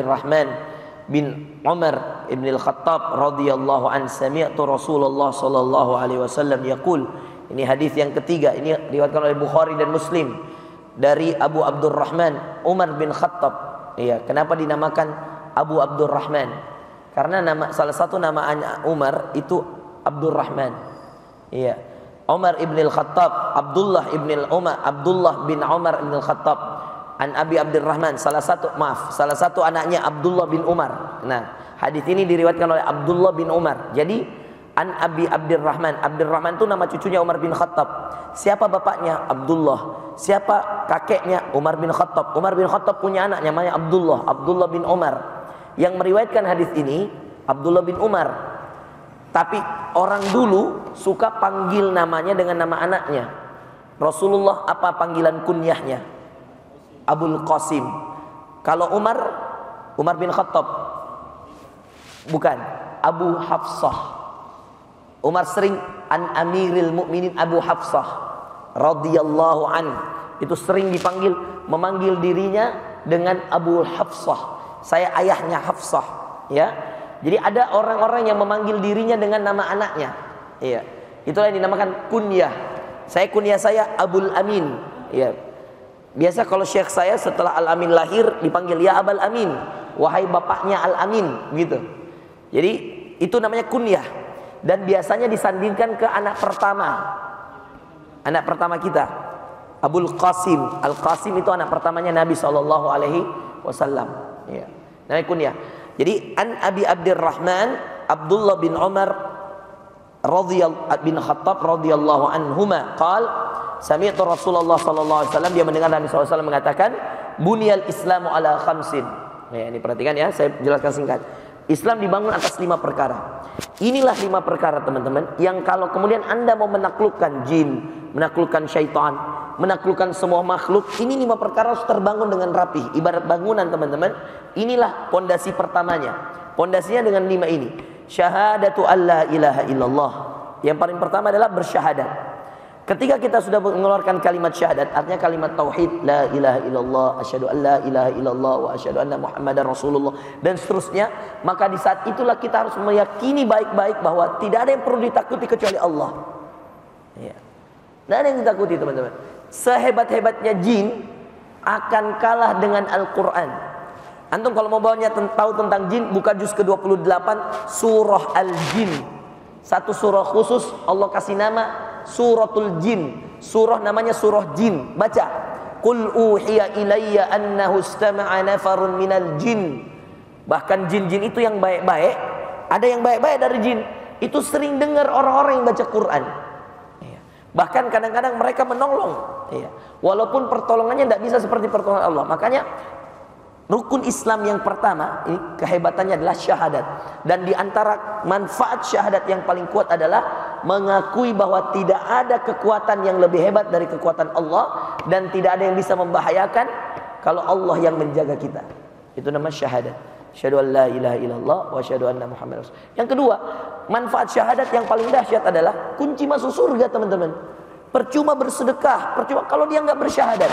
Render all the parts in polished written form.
Abdurrahman bin Umar ibn al-Khattab radhiyallahu an sami'tu Rasulullah sallallahu alaihi wasallam yaqul. Ini hadis yang ketiga, ini diriwayatkan oleh Bukhari dan Muslim dari Abu Abdurrahman Umar bin Khattab. Iya, kenapa dinamakan Abu Abdurrahman? Karena salah satu nama Umar itu Abdurrahman. Iya. Umar ibn al-Khattab, Abdullah bin Umar ibn al-Khattab. An Abi Abdurrahman, salah satu anaknya Abdullah bin Umar. Nah, hadis ini diriwayatkan oleh Abdullah bin Umar. Jadi An Abi Abdurrahman. Abdurrahman itu nama cucunya Umar bin Khattab. Siapa bapaknya? Abdullah. Siapa kakeknya? Umar bin Khattab. Umar bin Khattab punya anak namanya Abdullah bin Umar. Yang meriwayatkan hadis ini Abdullah bin Umar. Tapi orang dulu suka panggil namanya dengan nama anaknya. Rasulullah apa panggilan kunyahnya? Abul Qasim. Kalau Umar bin Khattab bukan, Abu Hafsah. Umar sering an Amiril Mukminin Abu Hafsah radhiyallahu an. Itu sering memanggil dirinya dengan Abu Hafsah. Saya ayahnya Hafsah, ya. Jadi ada orang-orang yang memanggil dirinya dengan nama anaknya. Iya. Itulah yang dinamakan kunyah. Kunyah saya Abul Amin. Iya. Biasa kalau syekh saya setelah Al Amin lahir dipanggil ya Abul Amin, wahai bapaknya Al Amin, gitu. Jadi itu namanya kunyah. Dan biasanya disandingkan ke anak pertama kita, Abul Qasim. Al Qasim itu anak pertamanya Nabi Shallallahu Alaihi Wasallam. Ya. Namanya kunyah. Jadi an Abi Abdurrahman Abdullah bin Umar bin Khattab radhiyallahu anhuma qal sami'tu Rasulullah Shallallahu Alaihi Wasallam, dia mendengar Nabi Shallallahu Alaihi Wasallam mengatakan bunyal Islamu ala khamsin. Ya, ini perhatikan ya, saya jelaskan singkat. Islam dibangun atas 5 perkara. Inilah 5 perkara teman-teman, yang kalau kemudian Anda mau menaklukkan jin, menaklukkan syaitan, menaklukkan semua makhluk, ini 5 perkara harus terbangun dengan rapih. Ibarat bangunan teman-teman, inilah pondasi pertamanya. Pondasinya dengan 5 ini. Syahadatu alla ilaha illallah. Yang paling pertama adalah bersyahadat. Ketika kita sudah mengeluarkan kalimat syahadat, artinya kalimat tauhid, la ilaha illallah, asyhadu an la ilaha illallah wa asyhadu anna muhammadar rasulullah, dan seterusnya, maka di saat itulah kita harus meyakini baik-baik bahwa tidak ada yang perlu ditakuti kecuali Allah. Ya. Tidak ada yang ditakuti teman-teman. Sehebat-hebatnya jin akan kalah dengan Al-Quran. Antum kalau mau tahu tentang jin, buka juz ke-28 surah Al-Jin. Satu surah khusus Allah kasih nama Suratul Jin. Surah namanya surah jin. Baca. Qul uhiya ilayya annahu istama'a nafarun minal jin. Bahkan jin-jin itu yang baik-baik, ada yang baik-baik dari jin, itu sering dengar orang-orang yang baca Quran. Bahkan kadang-kadang mereka menolong. Walaupun pertolongannya tidak bisa seperti pertolongan Allah. Makanya rukun Islam yang pertama, ini kehebatannya adalah syahadat. Dan di antara manfaat syahadat yang paling kuat adalah mengakui bahwa tidak ada kekuatan yang lebih hebat dari kekuatan Allah, dan tidak ada yang bisa membahayakan kalau Allah yang menjaga kita. Itu nama syahadat. Asyhadu an la ilaha illallah wa asyhadu anna muhammadar rasul. Yang kedua, manfaat syahadat yang paling dahsyat adalah kunci masuk surga teman-teman. Percuma bersedekah, percuma kalau dia enggak bersyahadat,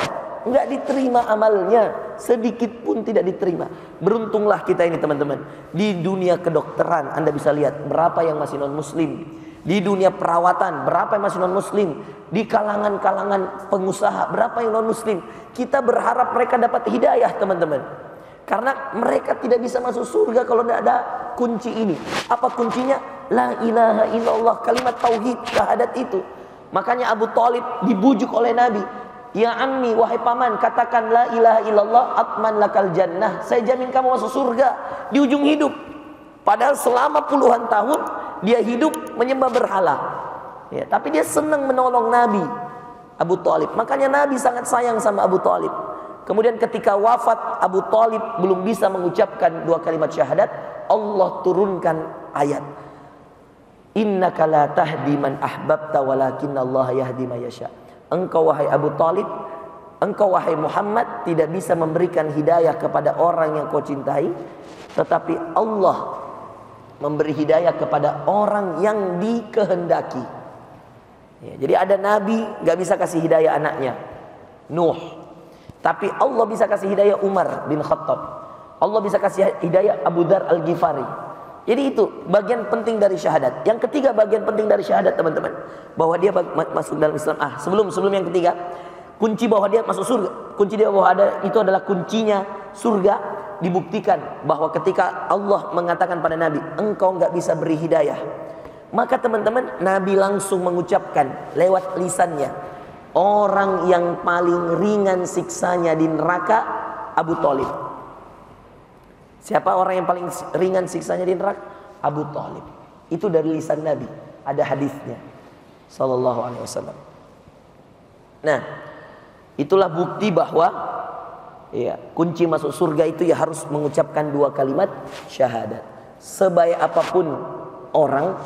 enggak diterima amalnya, sedikit pun tidak diterima. Beruntunglah kita ini teman-teman. Di dunia kedokteran Anda bisa lihat berapa yang masih non muslim. Di dunia perawatan berapa yang masih non muslim. Di kalangan-kalangan pengusaha berapa yang non muslim. Kita berharap mereka dapat hidayah teman-teman, karena mereka tidak bisa masuk surga kalau tidak ada kunci ini. Apa kuncinya? La ilaha illallah, kalimat tauhid, syahadat itu. Makanya Abu Thalib dibujuk oleh Nabi, ya ammi, wahai paman, katakan la ilaha illallah atman lakal jannah, saya jamin kamu masuk surga di ujung hidup. Padahal selama puluhan tahun dia hidup menyembah berhala, ya, tapi dia senang menolong Nabi Abu Thalib. Makanya Nabi sangat sayang sama Abu Thalib. Kemudian ketika wafat Abu Thalib belum bisa mengucapkan 2 kalimat syahadat, Allah turunkan ayat, innaka la tahdi man ahbabta walakinnallaha yahdi man yasha. Engkau wahai Abu Thalib, engkau wahai Muhammad tidak bisa memberikan hidayah kepada orang yang kau cintai, tetapi Allah memberi hidayah kepada orang yang dikehendaki. Ya, jadi ada nabi gak bisa kasih hidayah anaknya Nuh, tapi Allah bisa kasih hidayah Umar bin Khattab. Allah bisa kasih hidayah Abu Dzar Al-Ghifari. Jadi itu bagian penting dari syahadat. Yang ketiga bagian penting dari syahadat teman-teman, bahwa dia masuk dalam Islam. Sebelum yang ketiga, kunci bahwa dia masuk surga, kunci dia bahwa itu adalah kuncinya surga, dibuktikan bahwa ketika Allah mengatakan pada Nabi, engkau nggak bisa beri hidayah, maka teman-teman Nabi langsung mengucapkan lewat lisannya, orang yang paling ringan siksanya di neraka Abu Thalib. Siapa orang yang paling ringan siksanya di neraka? Abu Thalib. Itu dari lisan Nabi, ada hadisnya sallallahu alaihi wasallam. Nah, itulah bukti bahwa ya, kunci masuk surga itu ya harus mengucapkan 2 kalimat syahadat. Sebaik apapun orang,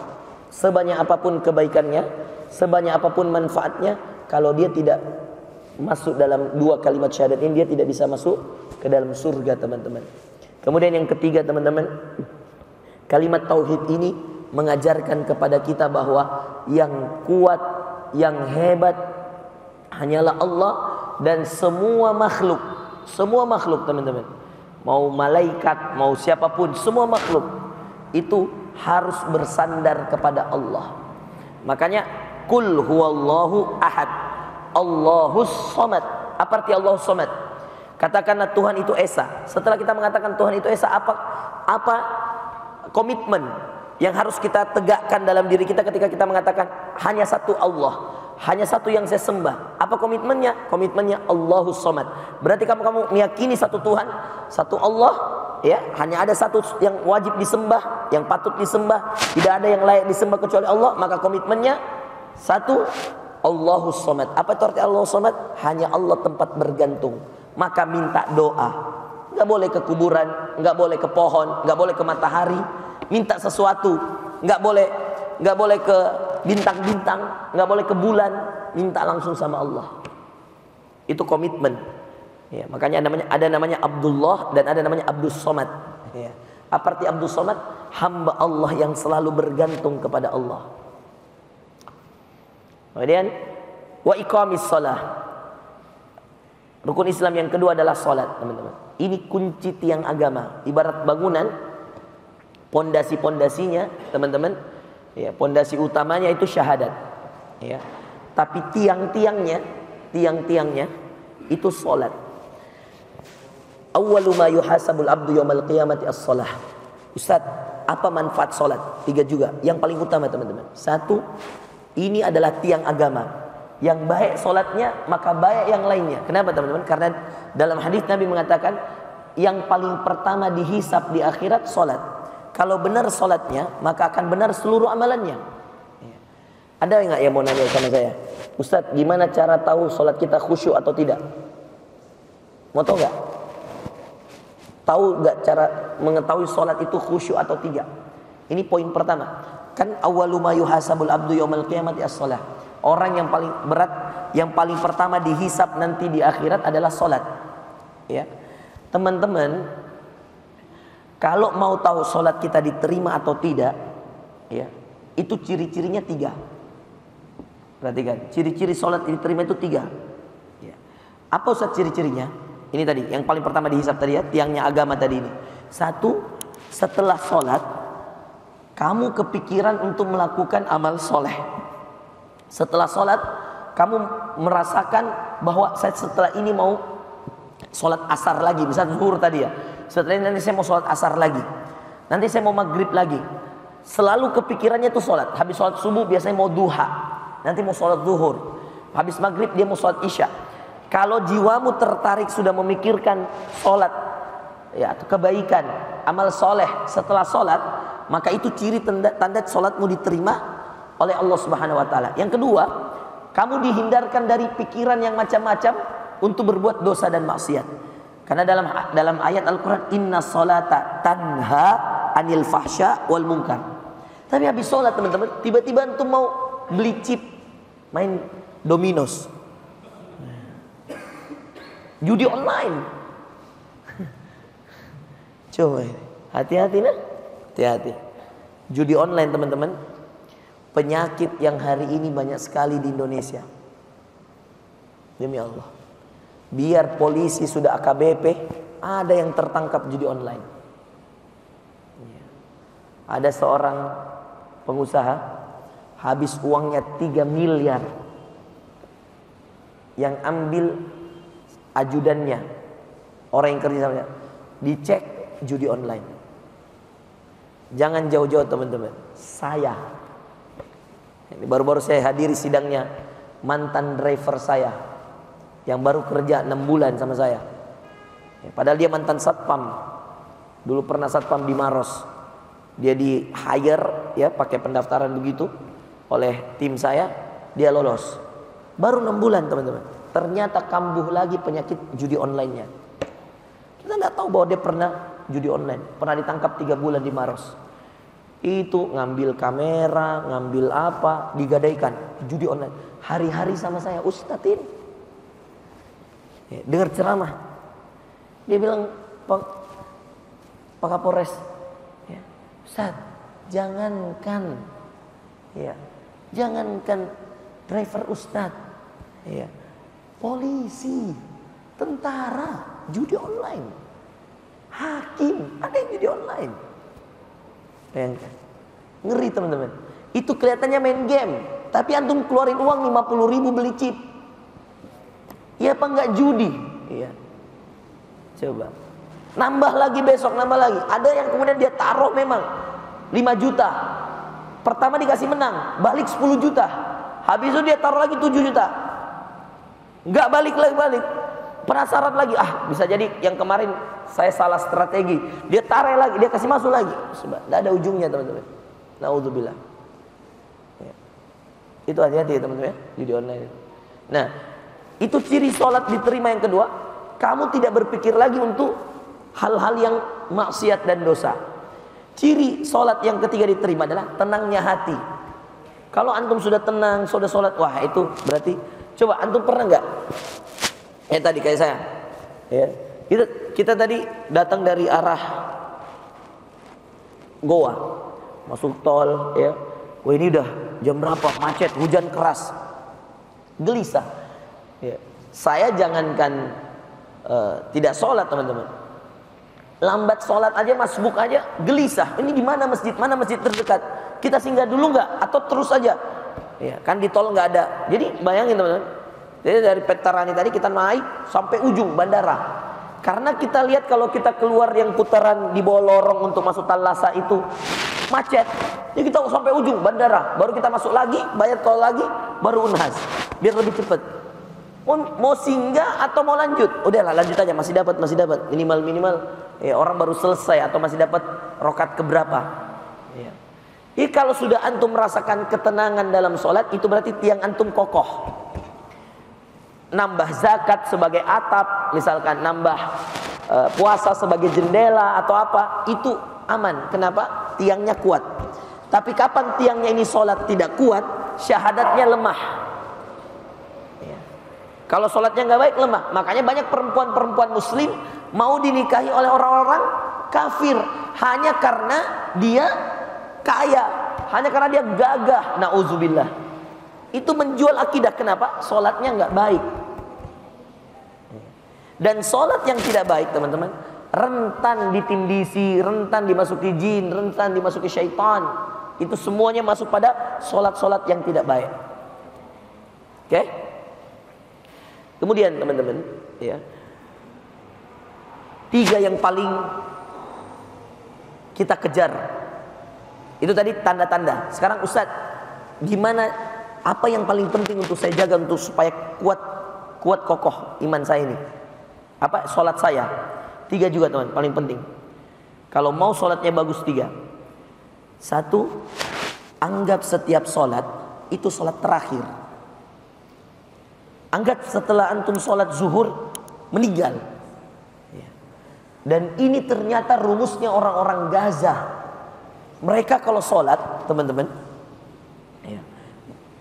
sebanyak apapun kebaikannya, sebanyak apapun manfaatnya, kalau dia tidak masuk dalam 2 kalimat syahadat ini, dia tidak bisa masuk ke dalam surga teman-teman. Kemudian yang ketiga teman-teman, kalimat tauhid ini mengajarkan kepada kita bahwa yang kuat, yang hebat hanyalah Allah, dan semua makhluk teman-teman, mau malaikat, mau siapapun, semua makhluk itu harus bersandar kepada Allah. Makanya kul huwallahu ahad, Allahus somad. Apa arti Allahus somad? Katakanlah Tuhan itu esa. Setelah kita mengatakan Tuhan itu esa, apa komitmen yang harus kita tegakkan dalam diri kita ketika kita mengatakan hanya satu Allah, hanya satu yang saya sembah? Apa komitmennya? Komitmennya Allahus somad. Berarti kamu meyakini satu Tuhan, satu Allah, ya, hanya ada satu yang wajib disembah, yang patut disembah, tidak ada yang layak disembah kecuali Allah. Maka komitmennya satu, Allahus somad. Apa itu arti Allahus somad? Hanya Allah tempat bergantung. Maka minta doa, nggak boleh ke kuburan, nggak boleh ke pohon, nggak boleh ke matahari. Minta sesuatu, nggak boleh ke bintang-bintang, nggak boleh ke bulan. Minta langsung sama Allah. Itu komitmen. Ya, makanya ada namanya Abdullah dan ada namanya Abdus Somad. Ya. Apa arti Abdus Somad? Hamba Allah yang selalu bergantung kepada Allah. Kemudian wa iqamis shalah. Rukun Islam yang kedua adalah salat, teman-teman. Ini kunci tiang agama. Ibarat bangunan, pondasi-pondasinya, teman-teman, ya, pondasi utamanya itu syahadat, ya. Tapi tiang-tiangnya itu salat. Awwalu ma yuhasabul abdu yaumal qiyamati as-shalah. Ustaz, apa manfaat salat? 3 juga. Yang paling utama, teman-teman. 1, ini adalah tiang agama. Yang baik solatnya, maka baik yang lainnya. Kenapa teman-teman? Karena dalam hadis Nabi mengatakan yang paling pertama dihisab di akhirat solat. Kalau benar solatnya, maka akan benar seluruh amalannya. Ada nggak yang mau nanya sama saya? Ustadz, gimana cara tahu solat kita khusyuk atau tidak? Mau tahu nggak? Tahu nggak cara mengetahui solat itu khusyuk atau tidak? Ini poin pertama. Kan awwalu ma yuhasabul abdu yaumal qiyamati as-shalah. Orang yang paling berat, yang paling pertama dihisab nanti di akhirat adalah solat. Ya, teman-teman, kalau mau tahu solat kita diterima atau tidak, ya, itu ciri-cirinya 3. Perhatikan, ciri-ciri solat diterima itu 3. Ya. Apa Ustaz ciri-cirinya? Ini tadi, yang paling pertama dihisab tadi ya, tiangnya agama tadi ini. 1, setelah solat, kamu kepikiran untuk melakukan amal soleh. Setelah sholat, kamu merasakan bahwa saya setelah ini mau sholat asar lagi. Misalnya zuhur tadi ya, setelah ini nanti saya mau sholat asar lagi, nanti saya mau maghrib lagi. Selalu kepikirannya itu sholat. Habis sholat subuh biasanya mau duha, nanti mau sholat zuhur. Habis maghrib dia mau sholat isya. Kalau jiwamu tertarik sudah memikirkan sholat, ya, atau kebaikan, amal soleh setelah sholat, maka itu ciri tanda sholatmu diterima oleh Allah Subhanahu wa taala. Yang kedua, kamu dihindarkan dari pikiran yang macam-macam untuk berbuat dosa dan maksiat. Karena dalam ayat Al-Qur'an, inna sholata tanha anil fahsya wal munkar. Tapi habis sholat teman-teman, tiba-tiba antum mau beli chip, main dominos, judi online. Coba, hati-hati nah, hati-hati. Judi online teman-teman, penyakit yang hari ini banyak sekali di Indonesia. Demi Allah, biar polisi sudah AKBP, ada yang tertangkap judi online. Ada seorang pengusaha habis uangnya 3 miliar. Yang ambil ajudannya, orang yang kerja sama, dicek judi online. Jangan jauh-jauh teman-teman. Saya, ini baru-baru saya hadiri sidangnya mantan driver saya yang baru kerja 6 bulan sama saya. Padahal dia mantan satpam. Dulu pernah satpam di Maros. Dia di hire ya, pakai pendaftaran begitu oleh tim saya, dia lolos. Baru 6 bulan teman-teman. Ternyata kambuh lagi penyakit judi online-nya. Kita nggak tahu bahwa dia pernah judi online. Pernah ditangkap 3 bulan di Maros. Itu ngambil kamera, ngambil apa, digadaikan judi online. Hari-hari sama saya, Ustadz dengar ceramah. Dia bilang, Pak Kapolres, ya, Ustadz, jangankan driver Ustadz, ya, polisi, tentara, judi online, hakim, ada yang judi online. Bayangkan, ngeri teman-teman. Itu kelihatannya main game, tapi antum keluarin uang 50.000 beli chip. Iya apa enggak judi? Iya. Coba. Nambah lagi besok, nambah lagi. Ada yang kemudian dia taruh memang 5 juta. Pertama dikasih menang, balik 10 juta. Habis itu dia taruh lagi 7 juta. Enggak balik. Penasaran lagi, bisa jadi yang kemarin saya salah strategi. Dia tarik lagi, dia kasih masuk lagi. Enggak ada ujungnya teman-teman. Naudzubillah. Ya. Itu hati-hati teman-teman ya, judi online. Nah, itu ciri sholat diterima yang kedua. Kamu tidak berpikir lagi untuk hal-hal yang maksiat dan dosa. Ciri sholat yang ketiga diterima adalah tenangnya hati. Kalau antum sudah tenang, sudah sholat, wah itu berarti. Coba antum pernah nggak? Tadi kayak saya, ya. Kita tadi datang dari arah Goa, masuk tol, ya. Wah ini udah jam berapa? Macet, hujan keras, gelisah. Ya. Saya jangankan tidak sholat teman-teman, lambat sholat aja, masbuk aja, gelisah. Ini di mana masjid? Mana masjid terdekat? Kita singgah dulu nggak? Atau terus aja? Ya, kan di tol nggak ada. Jadi bayangin teman-teman. Jadi dari Petarani tadi kita naik sampai ujung bandara. Karena kita lihat kalau kita keluar yang putaran di bawah lorong untuk masuk Talasa itu macet. Jadi kita sampai ujung bandara, baru kita masuk lagi, bayar tol lagi, baru Unhas. Biar lebih cepat. Mau singgah atau mau lanjut? Udahlah lanjut aja, masih dapat minimal ya, orang baru selesai atau masih dapat rokat keberapa. Ya. Jadi kalau sudah antum merasakan ketenangan dalam sholat, itu berarti tiang antum kokoh. Nambah zakat sebagai atap, misalkan nambah puasa sebagai jendela atau apa, itu aman. Kenapa? Tiangnya kuat. Tapi kapan tiangnya ini sholat tidak kuat, syahadatnya lemah. Ya. Kalau sholatnya nggak baik, lemah. Makanya banyak perempuan-perempuan muslim mau dinikahi oleh orang-orang kafir hanya karena dia kaya, hanya karena dia gagah. Nauzubillah. Itu menjual akidah. Kenapa? Sholatnya nggak baik. Dan sholat yang tidak baik teman-teman, rentan ditindisi, rentan dimasuki jin, rentan dimasuki syaitan. Itu semuanya masuk pada sholat-sholat yang tidak baik. Oke? Kemudian teman-teman, ya, 3 yang paling kita kejar. Itu tadi tanda-tanda. Sekarang Ustadz, gimana? Apa yang paling penting untuk saya jaga untuk supaya kuat kokoh iman saya ini? Apa? Sholat saya. 3 juga teman, paling penting. Kalau mau sholatnya bagus 3. 1, anggap setiap sholat itu sholat terakhir. Anggap setelah antum sholat zuhur meninggal. Dan ini ternyata rumusnya orang-orang Gaza. Mereka kalau sholat teman-teman,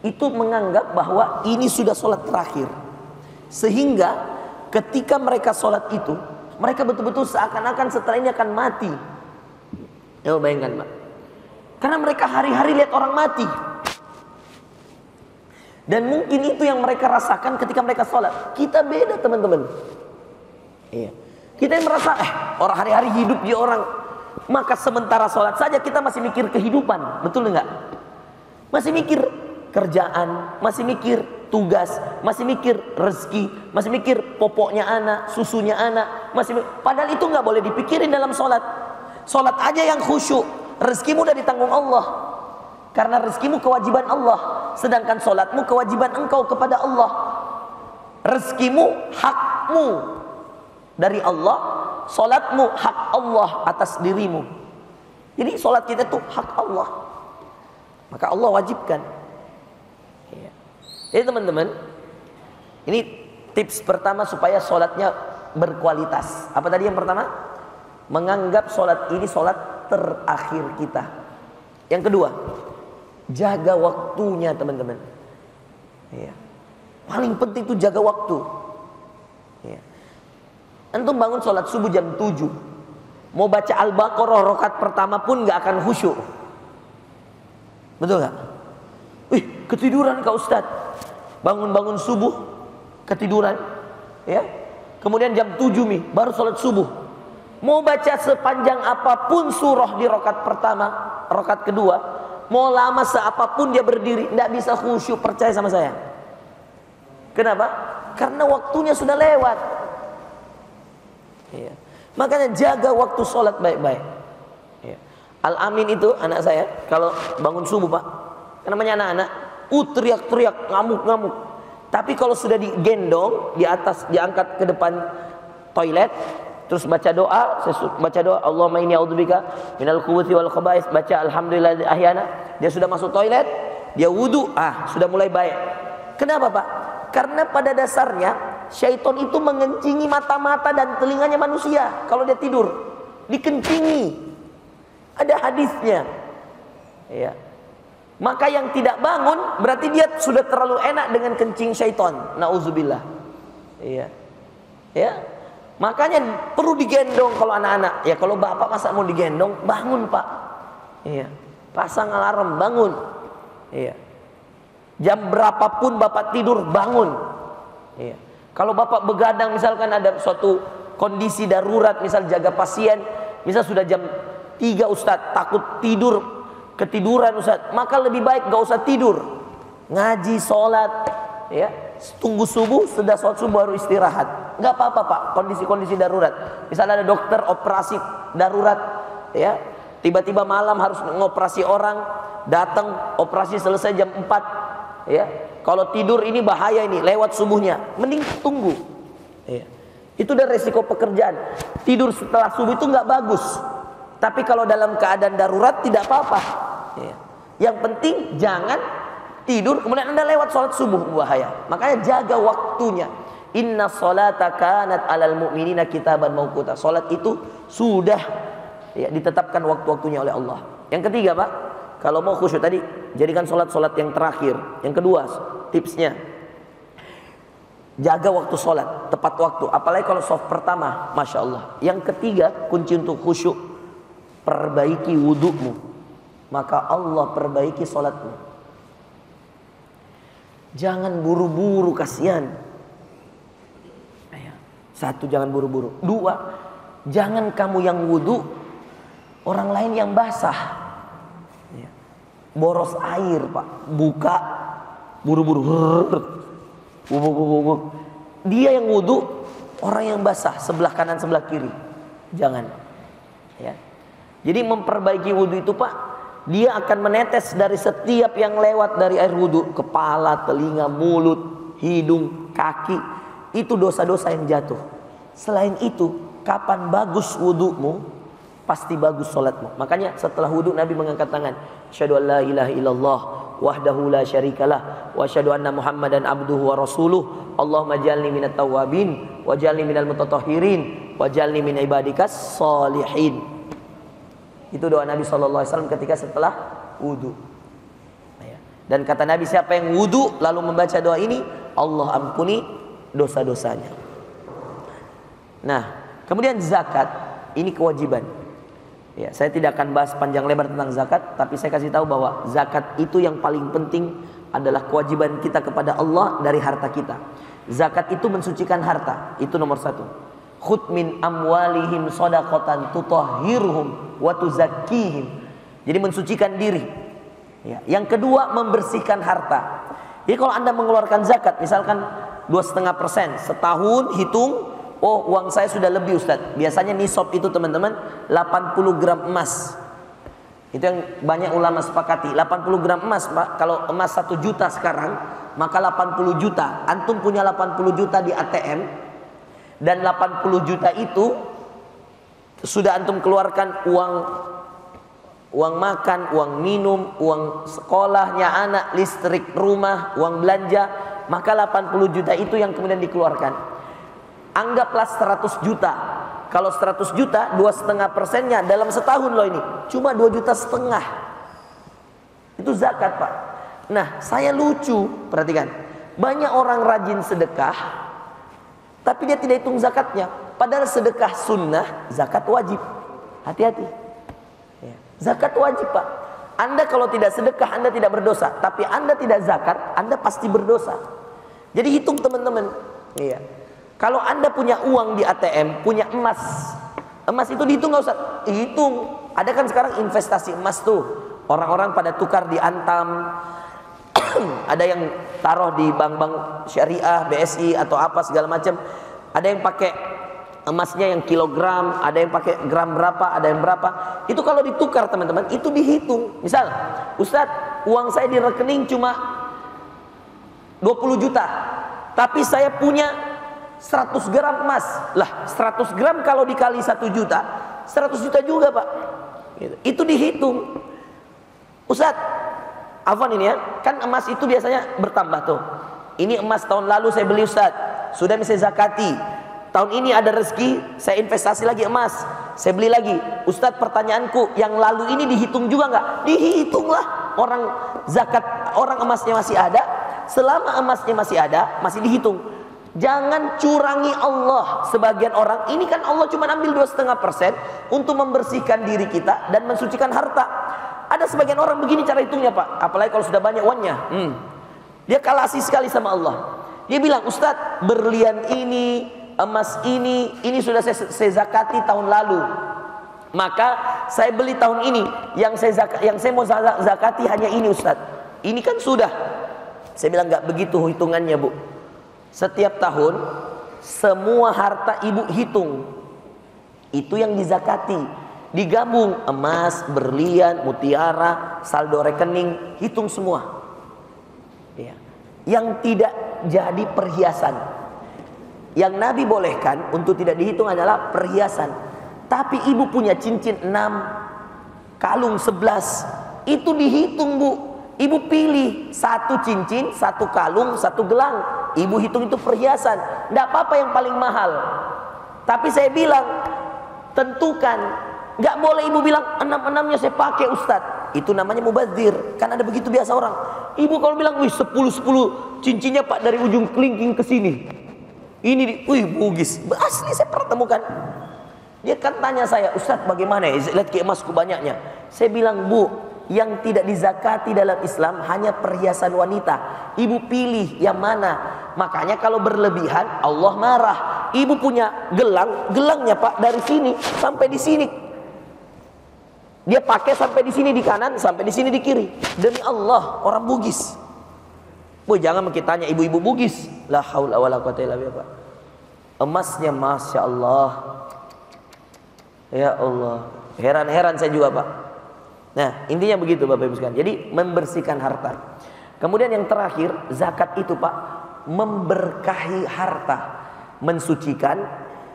itu menganggap bahwa ini sudah sholat terakhir. Sehingga ketika mereka sholat itu, mereka betul-betul seakan-akan setelah ini akan mati. Ya bayangkan Pak, karena mereka hari-hari lihat orang mati. Dan mungkin itu yang mereka rasakan ketika mereka sholat. Kita beda teman-teman. Iya. Kita yang merasa orang hari-hari hidup dia orang, maka sementara sholat saja kita masih mikir kehidupan, betul enggak? Masih mikir kerjaan, masih mikir tugas, masih mikir rezeki, masih mikir popoknya anak, susunya anak, padahal itu nggak boleh dipikirin dalam sholat. Sholat aja yang khusyuk, rezekimu udah ditanggung Allah, karena rezekimu kewajiban Allah, sedangkan sholatmu kewajiban engkau kepada Allah. Rezekimu hakmu dari Allah, sholatmu hak Allah atas dirimu. Jadi sholat kita tuh hak Allah, maka Allah wajibkan. Jadi teman-teman, ini tips pertama supaya sholatnya berkualitas. Apa tadi yang pertama? Menganggap sholat ini sholat terakhir kita. Yang kedua, jaga waktunya teman-teman. Paling penting itu jaga waktu. Antum bangun sholat subuh jam 7, mau baca Al-Baqarah rakaat pertama pun gak akan khusyuk. Betul gak? Ketiduran kak Ustadz. Bangun-bangun subuh ketiduran, ya. Kemudian jam 7 baru sholat subuh. Mau baca sepanjang apapun surah di rakaat pertama, rakaat kedua, mau lama seapapun dia berdiri, tidak bisa khusyuk, percaya sama saya. Kenapa? Karena waktunya sudah lewat. Makanya jaga waktu sholat baik-baik. Al-Amin itu anak saya, kalau bangun subuh pak, namanya anak-anak, teriak-teriak, ngamuk-ngamuk. Tapi kalau sudah digendong di atas, diangkat ke depan toilet, terus baca doa, Allahumma inni a'udzubika minal khubuthi wal khaba'is, baca alhamdulillah ahyana, dia sudah masuk toilet, dia wudu, sudah mulai baik. Kenapa pak? Karena pada dasarnya syaitan itu mengencingi mata-mata dan telinganya manusia. Kalau dia tidur dikencingi, ada hadisnya. Maka yang tidak bangun berarti dia sudah terlalu enak dengan kencing syaitan. Nauzubillah. Makanya perlu digendong kalau anak-anak. Kalau bapak masa mau digendong, bangun pak. Pasang alarm, bangun. Jam berapapun bapak tidur, bangun. Kalau bapak begadang, misalkan ada suatu kondisi darurat, misal jaga pasien, misal sudah jam 3 Ustadz, takut ketiduran Ustadz, maka lebih baik gak usah tidur, ngaji, sholat, tunggu subuh, sudah sholat subuh baru istirahat. Gak apa-apa pak, kondisi-kondisi darurat. Misalnya ada dokter operasi darurat, tiba-tiba malam harus ngoperasi orang, datang operasi selesai jam 4, kalau tidur ini bahaya, ini lewat subuhnya, mending tunggu. Itu udah resiko pekerjaan. Tidur setelah subuh itu nggak bagus. Tapi kalau dalam keadaan darurat tidak apa-apa. Yang penting jangan tidur kemudian anda lewat sholat subuh, bahaya. Makanya jaga waktunya. Inna sholata kanat alal mu'minina kitaban mauquta. Sholat itu sudah ditetapkan waktu-waktunya oleh Allah. Yang ketiga pak, kalau mau khusyuk tadi, jadikan sholat yang terakhir. Yang kedua, tipsnya, jaga waktu sholat, tepat waktu. Apalagi kalau soft pertama, Masya Allah. Yang ketiga, kunci untuk khusyuk, perbaiki wudu'mu, maka Allah perbaiki sholatmu. Jangan buru-buru, kasihan. Satu, jangan buru-buru. Dua, jangan kamu yang wudu, orang lain yang basah. Boros air pak, buka, buru-buru, dia yang wudu, orang yang basah, sebelah kanan sebelah kiri, jangan. Jadi memperbaiki wudu itu pak, dia akan menetes dari setiap yang lewat dari air wudu, kepala, telinga, mulut, hidung, kaki, itu dosa-dosa yang jatuh. Selain itu, kapan bagus wudumu, pasti bagus sholatmu. Makanya setelah wudu Nabi mengangkat tangan, asyhadu an la ilaha illallah wahdahu la syarikalah wa asyhadu anna Muhammadan abduhu wa rasuluh. Allahumma jalni minat tawabin wa jalni minal mutatahhirin wa jalni min ibadikas salihin. Itu doa Nabi SAW ketika setelah wudu. Dan kata Nabi, siapa yang wudu lalu membaca doa ini, Allah ampuni dosa-dosanya. Nah, kemudian zakat, ini kewajiban. Saya tidak akan bahas panjang lebar tentang zakat, tapi saya kasih tahu bahwa zakat itu yang paling penting adalah kewajiban kita kepada Allah dari harta kita. Zakat itu mensucikan harta, itu nomor satu. khudh min amwalihim shadaqatan tutahhiruhum wa tuzakkihim. Jadi mensucikan diri. Ya. Yang kedua, membersihkan harta. Jadi kalau Anda mengeluarkan zakat, misalkan 2,5%, setahun hitung, oh uang saya sudah lebih Ustaz. Biasanya nisab itu teman-teman 80 gram emas. Itu yang banyak ulama sepakati. 80 gram emas, Pak. Kalau emas 1 juta sekarang, maka 80 juta. Antum punya 80 juta di ATM, dan 80 juta itu sudah antum keluarkan uang makan, uang minum, uang sekolahnya anak, listrik rumah, uang belanja, maka 80 juta itu yang kemudian dikeluarkan. Anggaplah 100 juta. Kalau 100 juta, 2,5%-nya dalam setahun loh ini, cuma 2,5 juta. Itu zakat, Pak. Nah, saya lucu, perhatikan. Banyak orang rajin sedekah, tapi dia tidak hitung zakatnya. Padahal sedekah sunnah, zakat wajib. Hati-hati. Ya. Zakat wajib, Pak. Anda kalau tidak sedekah, Anda tidak berdosa. Tapi Anda tidak zakat, Anda pasti berdosa. Jadi hitung teman-teman. Iya. Kalau Anda punya uang di ATM, punya emas, emas itu dihitung nggak usah? Dihitung. Ada kan sekarang investasi emas tuh. Orang-orang pada tukar di Antam. Ada yang taruh di bank-bank syariah, BSI atau apa segala macam. Ada yang pakai emasnya yang kilogram, ada yang pakai gram berapa, ada yang berapa. Itu kalau ditukar teman-teman, itu dihitung. Misal, Ustadz, uang saya di rekening cuma 20 juta. Tapi saya punya 100 gram emas. Lah 100 gram kalau dikali 1 juta 100 juta juga, Pak. Itu dihitung. Ustadz, afwan ini ya, kan emas itu biasanya bertambah tuh. Ini emas tahun lalu saya beli Ustadz, sudah bisa zakati. Tahun ini ada rezeki, saya investasi lagi emas, saya beli lagi. Ustadz, pertanyaanku, yang lalu ini dihitung juga nggak? Dihitunglah. Orang zakat, orang emasnya masih ada. Selama emasnya masih ada, masih dihitung. Jangan curangi Allah. Sebagian orang, ini kan Allah cuma ambil 2,5% untuk membersihkan diri kita dan mensucikan harta. Ada sebagian orang begini cara hitungnya, Pak. Apalagi kalau sudah banyak uangnya. Dia kalasi sekali sama Allah. Dia bilang, Ustadz, berlian ini, emas ini sudah saya zakati tahun lalu. Maka saya beli tahun ini. Yang saya mau zakati hanya ini, Ustadz. Ini kan sudah. Saya bilang, nggak begitu hitungannya, Bu. Setiap tahun semua harta ibu hitung. Itu yang dizakati. Digabung emas, berlian, mutiara, saldo rekening, hitung semua. Ya. Yang tidak jadi perhiasan. Yang Nabi bolehkan untuk tidak dihitung adalah perhiasan. Tapi ibu punya cincin 6, kalung 11, itu dihitung, Bu. Ibu pilih 1 cincin, 1 kalung, 1 gelang. Ibu hitung itu perhiasan. Tidak apa-apa yang paling mahal. Tapi saya bilang, tentukan. Nggak boleh ibu bilang 6-6-nya saya pakai, Ustadz. Itu namanya mubazir. Kan ada begitu biasa orang. Ibu kalau bilang, wih 10 cincinnya Pak dari ujung kelingking ke sini. Ini, wih bugis. Asli saya pernah temukan. Dia kan tanya saya, Ustadz bagaimana ya? Lihat ke emasku banyaknya. Saya bilang, Bu, yang tidak dizakati dalam Islam hanya perhiasan wanita. Ibu pilih yang mana. Makanya kalau berlebihan Allah marah. Ibu punya gelangnya Pak dari sini sampai di sini. Dia pakai sampai di sini di kanan, sampai di sini di kiri. Demi Allah, orang bugis. Boy, jangan kita tanya ibu-ibu bugis. La haula wala quwata illa billah, Pak. Emasnya Masya Allah. Ya Allah. Heran-heran saya juga, Pak. Nah, intinya begitu Bapak Ibu sekalian. Jadi membersihkan harta. Kemudian yang terakhir, zakat itu Pak, memberkahi harta, mensucikan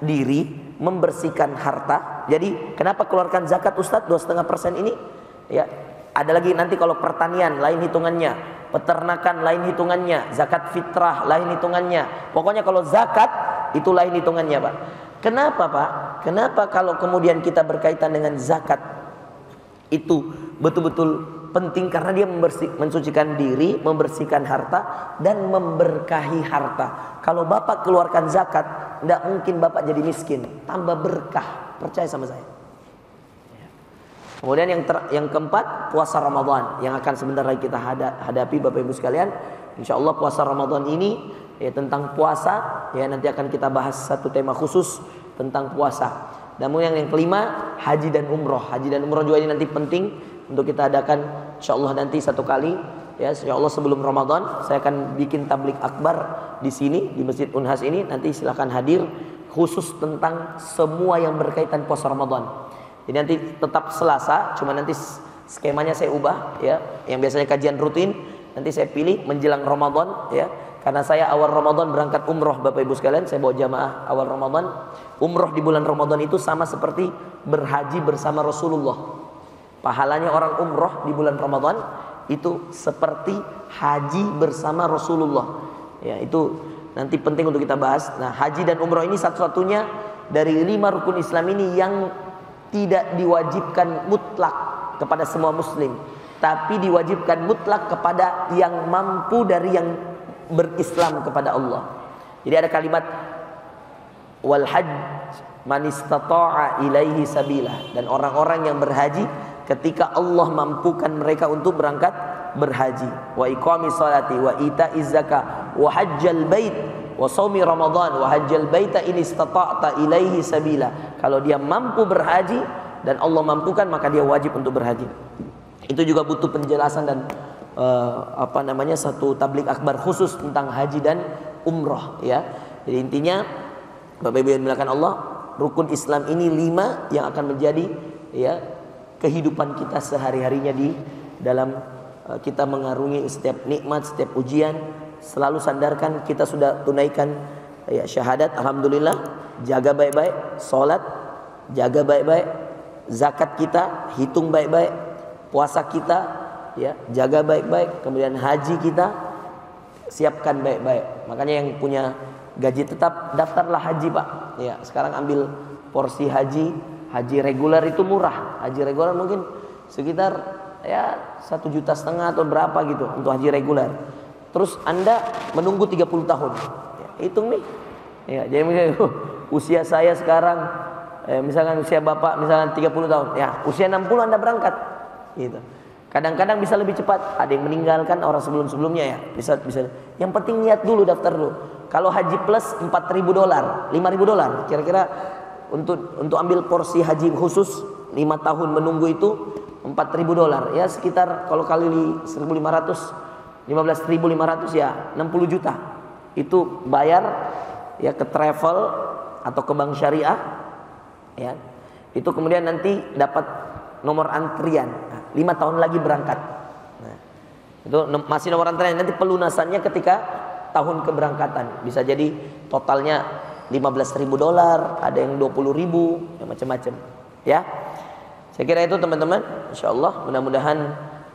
diri, membersihkan harta. Jadi kenapa keluarkan zakat Ustadz 2,5% ini? Ya, ada lagi nanti kalau pertanian lain hitungannya, peternakan lain hitungannya, zakat fitrah lain hitungannya. Pokoknya kalau zakat itu lain hitungannya, Pak. Kenapa, Pak? Kenapa kalau kemudian kita berkaitan dengan zakat itu betul-betul penting? Karena dia mensucikan diri, membersihkan harta, dan memberkahi harta. Kalau Bapak keluarkan zakat, tidak mungkin Bapak jadi miskin, tambah berkah. Percaya sama saya. Kemudian yang keempat, puasa Ramadan yang akan sebentar lagi kita hadapi Bapak Ibu sekalian. Insya Allah puasa Ramadan ini ya tentang puasa, ya nanti akan kita bahas satu tema khusus tentang puasa. Namun yang kelima, haji dan umroh. Haji dan umroh juga ini nanti penting untuk kita adakan insyaallah nanti satu kali ya, insyaallah sebelum Ramadan saya akan bikin tablik akbar di sini di Masjid Unhas ini, nanti silakan hadir, khusus tentang semua yang berkaitan puasa Ramadan. Jadi nanti tetap Selasa, cuma nanti skemanya saya ubah ya, yang biasanya kajian rutin nanti saya pilih menjelang Ramadan ya. Karena saya awal Ramadan berangkat umroh Bapak Ibu sekalian, saya bawa jamaah awal Ramadan. Umroh di bulan Ramadan itu sama seperti berhaji bersama Rasulullah. Pahalanya orang umroh di bulan Ramadan itu seperti haji bersama Rasulullah. Ya, itu nanti penting untuk kita bahas. Nah, haji dan umroh ini satu-satunya dari 5 rukun Islam ini yang tidak diwajibkan mutlak kepada semua muslim, tapi diwajibkan mutlak kepada yang mampu dari yang berislam kepada Allah. Jadi ada kalimat wal hajj man istata'a ilaihi sabila, dan orang-orang yang berhaji ketika Allah mampukan mereka untuk berangkat berhaji. Wa iqamis salati wa ita'iz zakah wa hajjal bait wa shaumi ramadan wa hajjal baita in istata'ta ilaihi sabila. Kalau dia mampu berhaji dan Allah mampukan, maka dia wajib untuk berhaji. Itu juga butuh penjelasan dan satu tablik akbar khusus tentang haji dan umroh ya. Jadi intinya Bapak Ibu yang dimuliakan Allah, rukun Islam ini 5 yang akan menjadi ya kehidupan kita sehari-harinya di dalam kita mengarungi setiap nikmat, setiap ujian. Selalu sandarkan kita sudah tunaikan ya syahadat, alhamdulillah, jaga baik-baik, salat jaga baik-baik, zakat kita hitung baik-baik, puasa kita ya jaga baik-baik, kemudian haji kita siapkan baik-baik. Makanya yang punya gaji tetap daftarlah haji Pak ya. Sekarang ambil porsi haji reguler itu murah. Haji reguler mungkin sekitar ya 1,5 juta atau berapa gitu untuk haji reguler. Terus Anda menunggu 30 tahun ya, hitung nih ya. Jadi misalnya usia saya sekarang misalkan usia Bapak misalkan 30 tahun ya, usia 60 Anda berangkat gitu. Kadang-kadang bisa lebih cepat, ada yang meninggalkan orang sebelum-sebelumnya ya. Bisa. Yang penting niat dulu, daftar dulu. Kalau haji plus $4.000, $5.000, kira-kira untuk ambil porsi haji khusus 5 tahun menunggu itu $4.000 ya, sekitar kalau kali 1.500, 15.500 ya 60 juta. Itu bayar ya ke travel atau ke bank syariah ya. Itu kemudian nanti dapat nomor antrian, 5 tahun lagi berangkat. Nah, itu masih nomor antrian. Nanti pelunasannya ketika tahun keberangkatan. Bisa jadi totalnya $15.000, ada yang 20.000, ya macam-macam. Ya, saya kira itu teman-teman. Insyaallah mudah-mudahan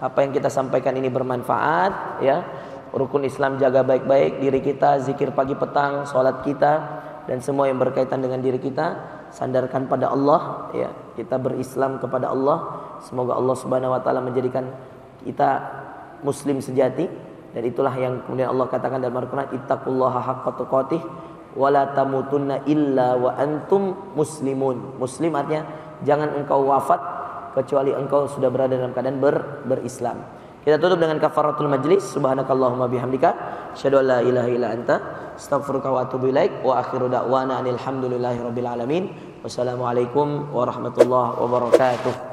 apa yang kita sampaikan ini bermanfaat. Ya, rukun Islam jaga baik-baik diri kita, zikir pagi petang, sholat kita, dan semua yang berkaitan dengan diri kita. Sandarkan pada Allah ya, kita berislam kepada Allah. Semoga Allah Subhanahu wa taala menjadikan kita muslim sejati, dan itulah yang kemudian Allah katakan dalam Al-Qur'an, ittaqullaha haqqa tuqatih wa la tamutunna illa wa antum muslimun. Muslim artinya jangan engkau wafat kecuali engkau sudah berada dalam keadaan berislam. Kita tutup dengan kafaratul majlis. Subhanakallahumma bihamdika asyhadu an la ilaha illa anta astaghfiruka wa atubu ilaik. Wa akhiru da'wana alhamdulillahi rabbil alamin. Wassalamualaikum warahmatullahi wabarakatuh.